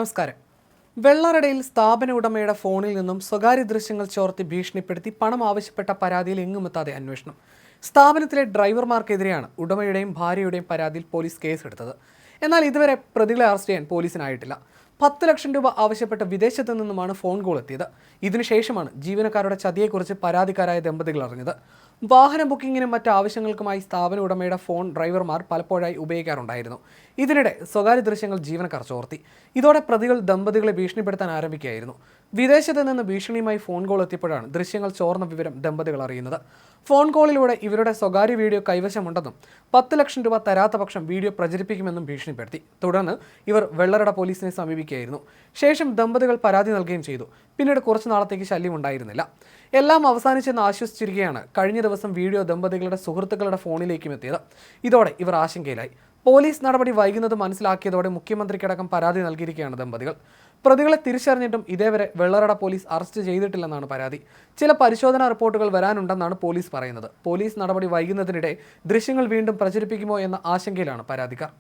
നമസ്കാരം. വെള്ളറടയിൽ സ്ഥാപന ഉടമയുടെ ഫോണിൽ നിന്നും സ്വകാര്യ ദൃശ്യങ്ങൾ ചോർത്തി ഭീഷണിപ്പെടുത്തി പണം ആവശ്യപ്പെട്ട പരാതിയിൽ എങ്ങുമെത്താതെ അന്വേഷണം. സ്ഥാപനത്തിലെ ഡ്രൈവർമാർക്കെതിരെയാണ് ഉടമയുടെയും ഭാര്യയുടെയും പരാതിയിൽ പോലീസ് കേസെടുത്തത്. എന്നാൽ ഇതുവരെ പ്രതികളെ അറസ്റ്റ് ചെയ്യാൻ പോലീസിനായിട്ടില്ല. 10 ലക്ഷം രൂപ ആവശ്യപ്പെട്ട് വിദേശത്തു നിന്നുമാണ് ഫോൺ കോൾ എത്തിയത്. ഇതിനുശേഷമാണ് ജീവനക്കാരുടെ ചതിയെക്കുറിച്ച് പരാതിക്കാരായ ദമ്പതികൾ അറിഞ്ഞത്. വാഹന ബുക്കിങ്ങിനും മറ്റ് ആവശ്യങ്ങൾക്കുമായി സ്ഥാപന ഉടമയുടെ ഫോൺ ഡ്രൈവർമാർ പലപ്പോഴായി ഉപയോഗിക്കാറുണ്ടായിരുന്നു. ഇതിനിടെ സ്വകാര്യ ദൃശ്യങ്ങൾ ജീവനക്കാർ ചോർത്തി. ഇതോടെ പ്രതികൾ ദമ്പതികളെ ഭീഷണിപ്പെടുത്താൻ ആരംഭിക്കുകയായിരുന്നു. വിദേശത്ത് നിന്ന് ഭീഷണിയുമായി ഫോൺ കോൾ എത്തിയപ്പോഴാണ് ദൃശ്യങ്ങൾ ചോർന്ന വിവരം ദമ്പതികൾ അറിയുന്നത്. ഫോൺ കോളിലൂടെ ഇവരുടെ സ്വകാര്യ വീഡിയോ കൈവശമുണ്ടെന്നും 10 ലക്ഷം രൂപ തരാത്ത പക്ഷം വീഡിയോ പ്രചരിപ്പിക്കുമെന്നും ഭീഷണിപ്പെടുത്തി. തുടർന്ന് ഇവർ വെള്ളറട പോലീസിനെ സമീപിക്കുകയായിരുന്നു. ശേഷം ദമ്പതികൾ പരാതി നൽകുകയും ചെയ്തു. പിന്നീട് കുറച്ചു നാളത്തേക്ക് ശല്യം ഉണ്ടായിരുന്നില്ല. എല്ലാം അവസാനിച്ചെന്ന് ആശ്വസിച്ചിരിക്കുകയാണ് കഴിഞ്ഞ ദിവസം വീഡിയോ ദമ്പതികളുടെ സുഹൃത്തുക്കളുടെ ഫോണിലേക്കും എത്തിയത്. ഇതോടെ ഇവർ ആശങ്കയിലായി. പോലീസ് നടപടി വൈകുന്നത് മനസ്സിലാക്കിയതോടെ മുഖ്യമന്ത്രിക്കടക്കം പരാതി നൽകിയിരിക്കുകയാണ് ദമ്പതികൾ. പ്രതികളെ തിരിച്ചറിഞ്ഞിട്ടും ഇതേവരെ വെള്ളറട പോലീസ് അറസ്റ്റ് ചെയ്തിട്ടില്ലെന്നാണ് പരാതി. ചില പരിശോധനാ റിപ്പോർട്ടുകൾ വരാനുണ്ടെന്നാണ് പോലീസ് പറയുന്നത്. പോലീസ് നടപടി വൈകുന്നതിനിടെ ദൃശ്യങ്ങൾ വീണ്ടും പ്രചരിപ്പിക്കുമോ എന്ന ആശങ്കയിലാണ് പരാതിക്കാർ.